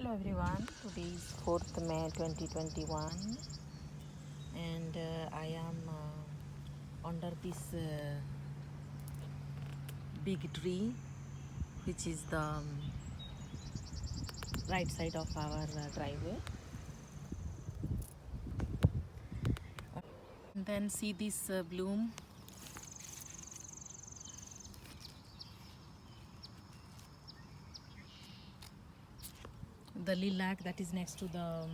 Hello everyone, today is 4th May 2021 and I am under this big tree which is the right side of our driveway. And then see this bloom. The lilac that is next to the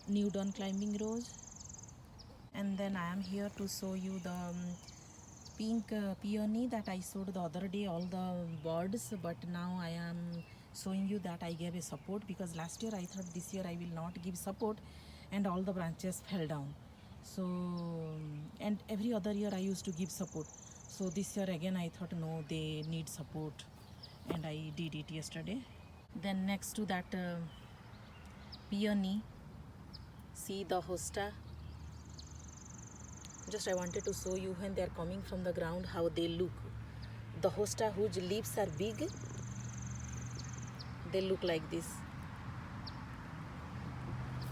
new dawn climbing rose. And then I am here to show you the pink peony that I showed the other day, all the birds, but now I am showing you that I gave a support because last year I thought this year I will not give support and all the branches fell down. So, and every other year I used to give support. So this year again I thought no, they need support and I did it yesterday. Then next to that peony, see the hosta. Just I wanted to show you when they are coming from the ground how they look. The hosta whose leaves are big, they look like this.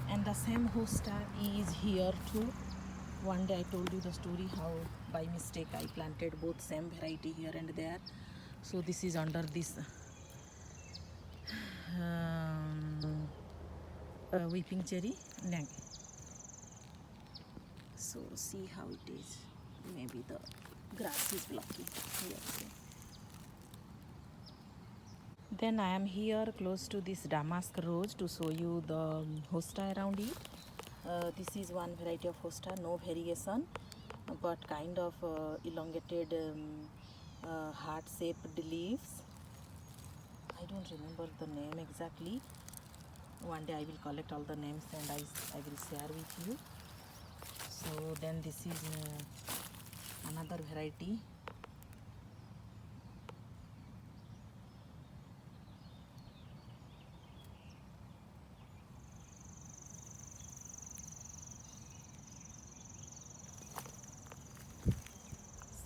And the same hosta is here too. One day I told you the story how by mistake I planted both same variety here and there. So this is under this weeping cherry neck. So see how it is. Maybe the grass is blocking here. Then I am here close to this damask rose to show you the hosta around it. This is one variety of hosta, no variation, but kind of elongated heart-shaped leaves. I don't remember the name exactly. One day I will collect all the names and I will share with you. So then this is another variety.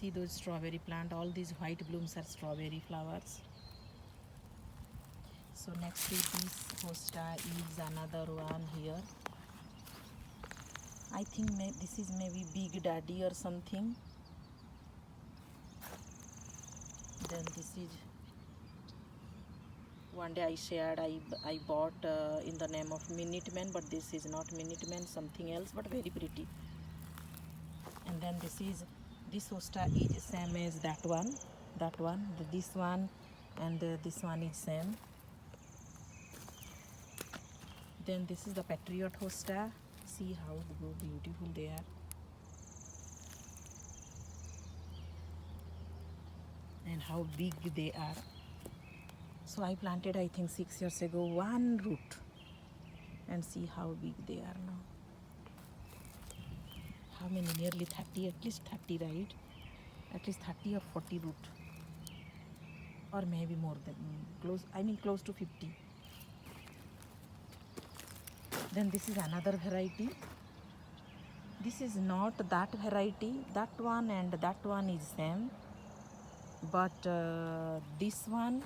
See those strawberry plant, all these white blooms are strawberry flowers. So next to this hosta is another one here. I think this is maybe Big Daddy or something. Then this is one day I shared, I bought in the name of Minute Man, but this is not Minute Man, something else, but very pretty. And then this hosta is same as that one, this one and this one is same. Then this is the Patriot hosta. See how beautiful they are. And how big they are. So I planted I think 6 years ago one root and see how big they are now. How many? Nearly 30, at least 30, right? At least 30 or 40 root, or maybe more than close to 50. Then this is another variety. This is not that variety. That one and that one is same, but this one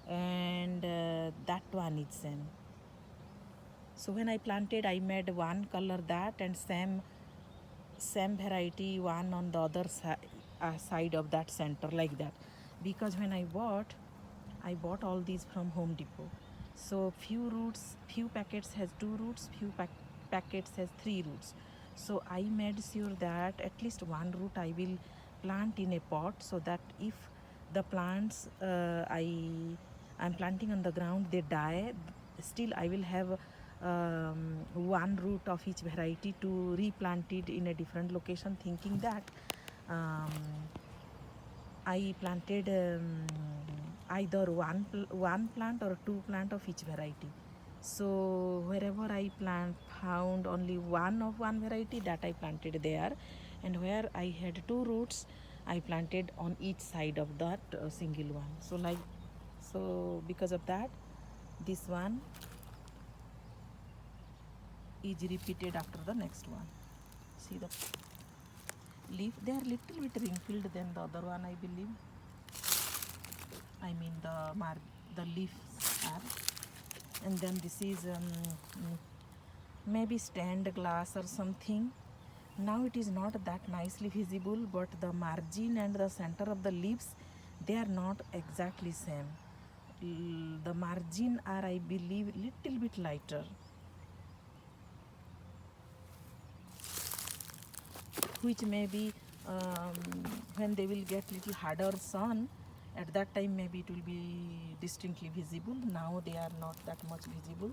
and that one is same. So when I planted, I made one color that and same variety one on the other side of that center, like that, because when I bought all these from Home Depot. So few packets has 2 roots, few packets has 3 roots. So I made sure that at least one root I will plant in a pot, so that if the plants I'm planting on the ground they die, still I will have one root of each variety to replant it in a different location, thinking that I planted either one plant or 2 plant of each variety. So wherever I found only one of one variety, that I planted there, and where I had 2 roots, I planted on each side of that single one. So because of that, this one is repeated after the next one. See the leaf, they are little bit wrinkled than the other one, I believe. I mean the leaves are. And then this is maybe stained glass or something. Now it is not that nicely visible, but the margin and the center of the leaves, they are not exactly same. The margin are, I believe, little bit lighter, which may be when they will get little harder sun, at that time maybe it will be distinctly visible. Now they are not that much visible,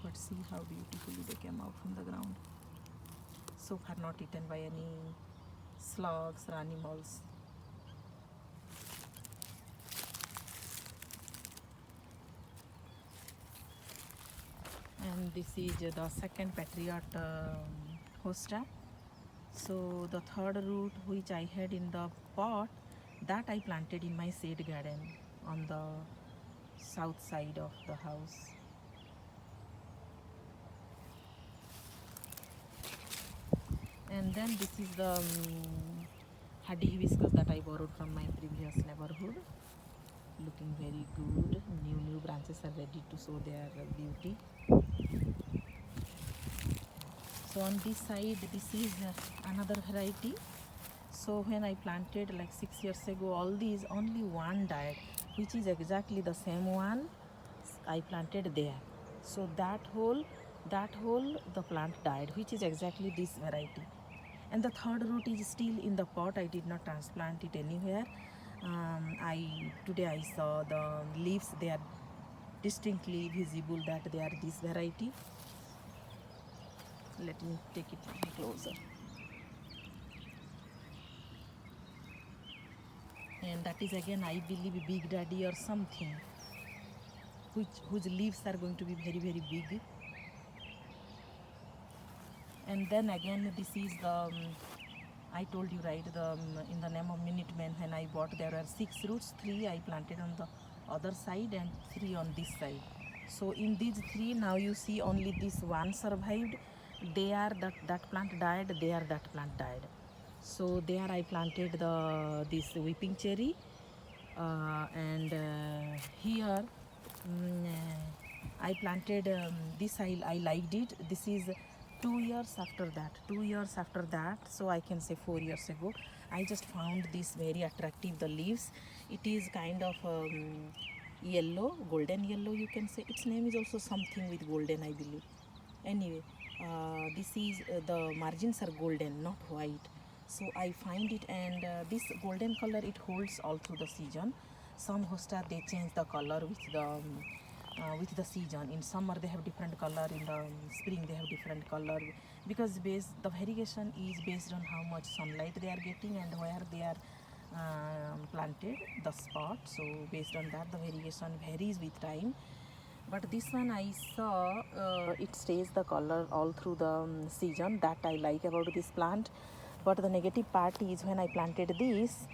but see how beautifully they came out from the ground. So far not eaten by any slugs or animals. And this is the second Patriot hosta. So the third root which I had in the pot, that I planted in my shade garden on the south side of the house. And then this is the hardy hibiscus that I borrowed from my previous neighborhood. Looking very good. New branches are ready to show their beauty. So on this side, this is another variety. So when I planted like 6 years ago, all these, only one died, which is exactly the same one I planted there. So that whole the plant died, which is exactly this variety. And the third root is still in the pot. I did not transplant it anywhere. Today I saw the leaves, they are distinctly visible that they are this variety. Let me take it a little closer. And that is again, I believe, Big Daddy or something, whose leaves are going to be very big. And then again, this is the I told you, right, the in the name of Minuteman, when I bought, there were 6 roots. 3 I planted on the other side and 3 on this side. So in these 3, now you see only this one survived. There that plant died, there that plant died. So there I planted this weeping cherry, and here I planted this. I liked it. This is 2 years after that. 2 years after that, so I can say 4 years ago, I just found this very attractive. The leaves, it is kind of yellow, golden yellow, you can say. Its name is also something with golden, I believe. Anyway, this is the margins are golden, not white. So I find it, and this golden color, it holds all through the season. Some hosta, they change the color with the season. In summer they have different color, in the spring they have different color, because the variegation is based on how much sunlight they are getting and where they are planted, the spot. So based on that, the variegation varies with time. But this one I saw, it stays the color all through the season. That I like about this plant. But the negative part is, when I planted this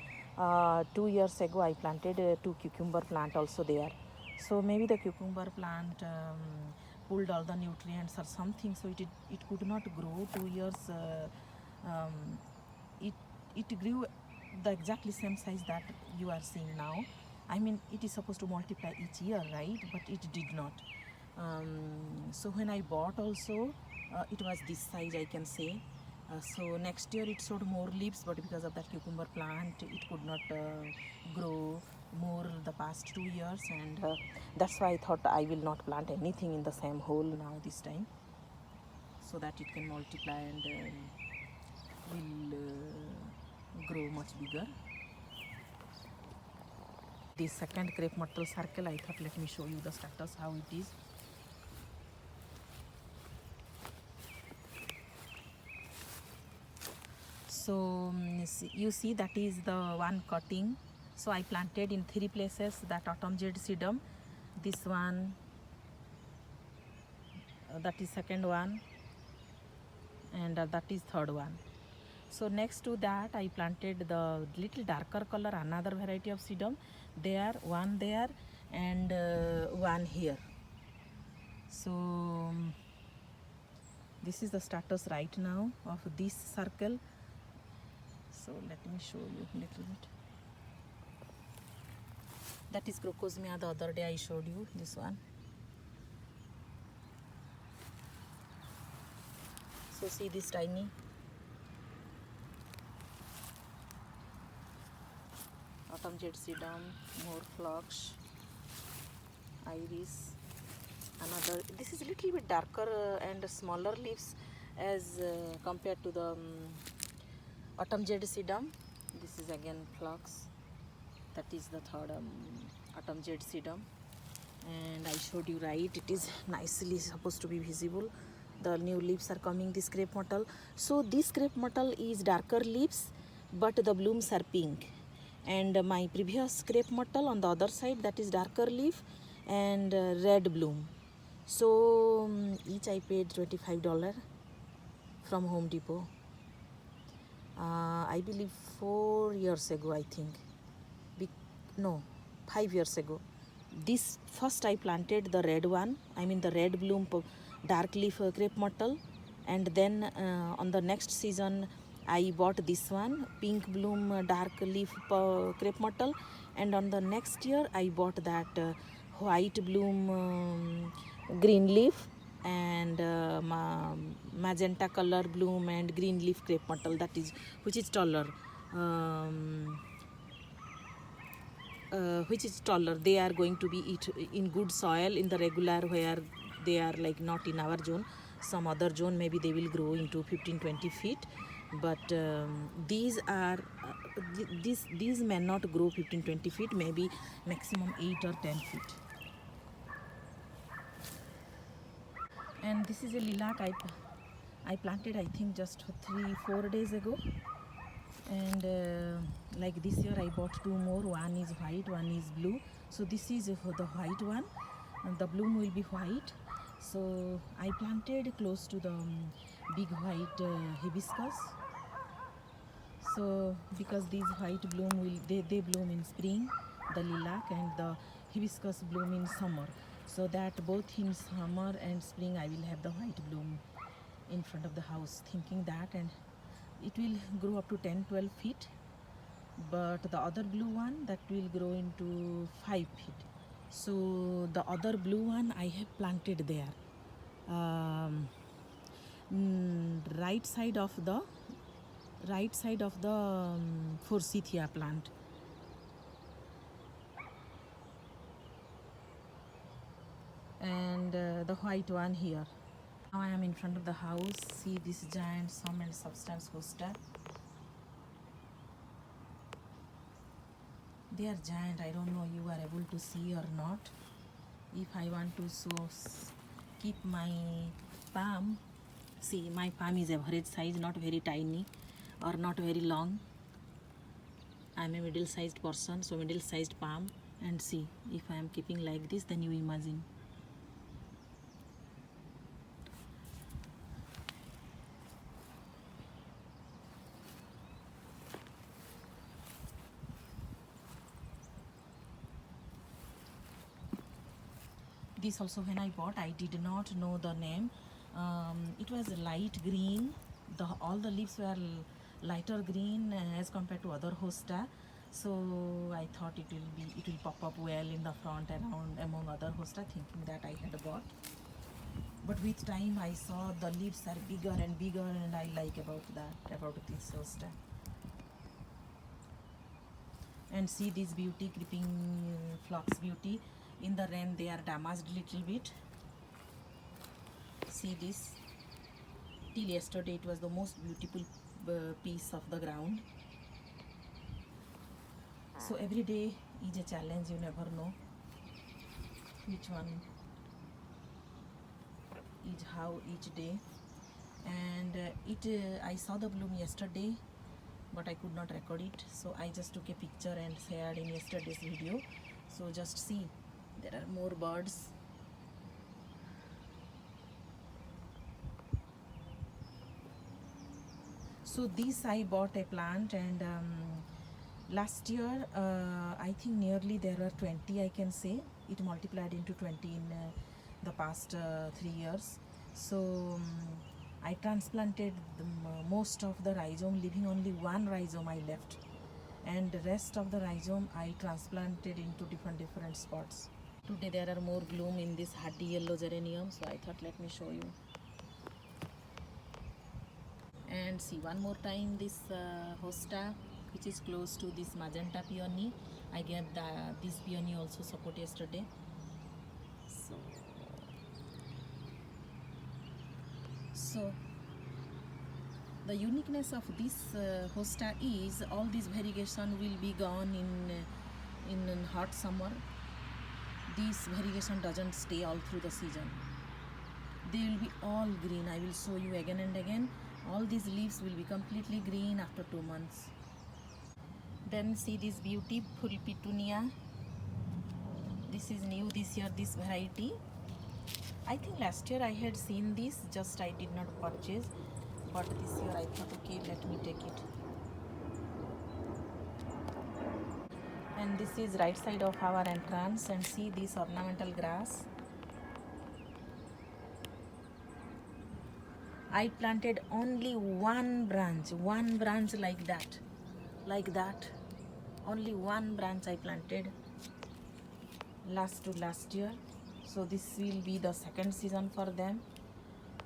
2 years ago, I planted 2 cucumber plant also there. So maybe the cucumber plant pulled all the nutrients or something, so it could not grow 2 years. It it grew the exactly same size that you are seeing now. I mean, it is supposed to multiply each year, right? But it did not. So when I bought also, it was this size, I can say. So next year it showed more leaves, but because of that cucumber plant, it could not grow more the past 2 years, and that's why I thought I will not plant anything in the same hole now this time, so that it can multiply and will grow much bigger. The second crepe myrtle circle, I thought, let me show you the status, how it is. So you see, that is the one cutting. So I planted in 3 places that autumn jade sedum. This one, that is second one, and that is third one. So next to that, I planted the little darker color, another variety of sedum. There, one there, and one here. So this is the status right now of this circle. So let me show you a little bit. That is Crocosmia. The other day I showed you this one. So see this tiny. Autumn jade sedum, more phlox, iris. Another. This is a little bit darker and smaller leaves as compared to the autumn jade sedum. This is again phlox. That is the third autumn jade sedum. And I showed you right, it is nicely supposed to be visible. The new leaves are coming, this crepe myrtle. So this crepe myrtle is darker leaves, but the blooms are pink. And my previous crepe myrtle on the other side, that is darker leaf and red bloom. So each I paid $25 from Home Depot. I believe 4 years ago, I think. No, 5 years ago. This first I planted the red one, I mean the red bloom dark leaf crepe myrtle, and then on the next season I bought this one, pink bloom dark leaf crepe myrtle, and on the next year I bought that white bloom green leaf and magenta color bloom and green leaf crepe myrtle, that is which is taller. Which is taller. They are going to be eat in good soil in the regular where they are like not in our zone. Some other zone maybe they will grow into 15-20 feet, but these are these may not grow 15-20 feet, maybe maximum 8 or 10 feet. And this is a lilac I planted, I think just 3-4 days ago. And like this year I bought 2 more, one is white, one is blue. So this is for the white one, and the bloom will be white. So I planted close to the big white hibiscus. So because these white bloom will they bloom in spring, the lilac, and the hibiscus bloom in summer, so that both in summer and spring I will have the white bloom in front of the house, thinking that, and it will grow up to 10-12 feet, but the other blue one that will grow into 5 feet. So the other blue one I have planted there, right side of the forsythia plant. And the white one here. Now I am in front of the house. See this giant sum and substance hosta. They are giant. I don't know you are able to see or not. If I want to keep my palm, see my palm is average size, not very tiny or not very long. I am a middle sized person, so middle sized palm. And see, if I am keeping like this, then you imagine. This also when I bought, I did not know the name. It was light green. All the leaves were lighter green as compared to other hosta. So I thought it will pop up well in the front around among other hosta, thinking that I had bought. But with time I saw the leaves are bigger and bigger, and I like about this hosta. And see this beauty, creeping phlox beauty. In the rain they are damaged little bit. See this. Till yesterday it was the most beautiful piece of the ground. So every day is a challenge, you never know which one is how each day. And I saw the bloom yesterday, but I could not record it, so I just took a picture and shared in yesterday's video. So just see, there are more birds. So this I bought a plant, and last year I think nearly there were 20, I can say. It multiplied into 20 in the past 3 years. So I transplanted most of the rhizome, leaving only one rhizome I left. and the rest of the rhizome I transplanted into different spots. Today there are more bloom in this hardy yellow geranium, so I thought let me show you. And see one more time this hosta, which is close to this magenta peony. I get this peony also support yesterday. So the uniqueness of this hosta is all this variegation will be gone in hot summer. This variegation doesn't stay all through the season. They will be all green. I will show you again and again. All these leaves will be completely green after 2 months. Then see this beautiful petunia. This is new this year, this variety. I think last year I had seen this, just I did not purchase, but this year I thought okay, let me take it. And this is right side of our entrance, and see this ornamental grass. I planted only one branch like that, only one branch I planted last year. So this will be the second season for them,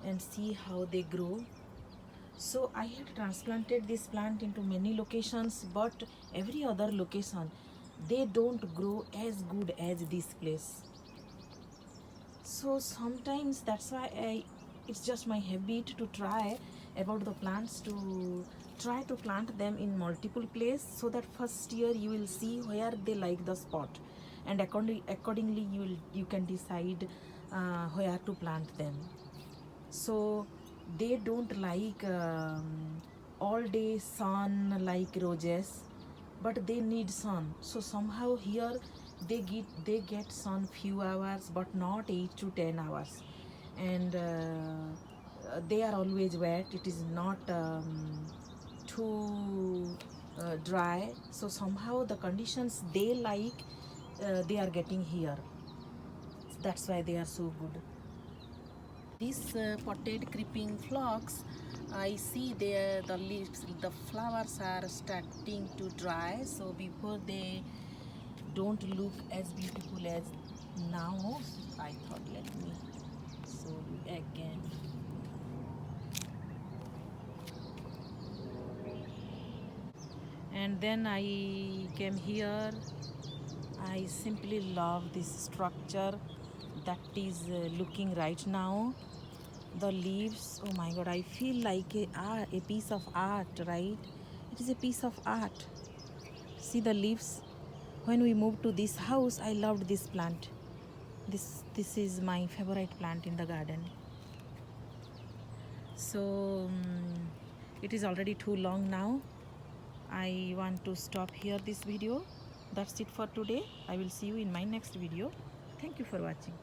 and see how they grow. So I had transplanted this plant into many locations, but every other location they don't grow as good as this place. So sometimes that's why it's just my habit to try about the plants, to try to plant them in multiple places, so that first year you will see where they like the spot, and accordingly you can decide where to plant them. So they don't like all day sun like roses, but they need sun. So somehow here they get sun few hours, but not 8 to 10 hours, and they are always wet. It is not too dry. So somehow the conditions they like, they are getting here. That's why they are so good. These potted creeping phlox, I see the leaves, the flowers are starting to dry, so before they don't look as beautiful as now, I thought let me show you again. And then I came here. I simply love this structure that is looking right now. The leaves, oh my god, I feel like a piece of art, right? It is a piece of art. See the leaves. When we moved to this house, I loved this plant. This is my favorite plant in the garden. So it is already too long now. I want to stop here this video. That's it for today. I will see you in my next video. Thank you for watching.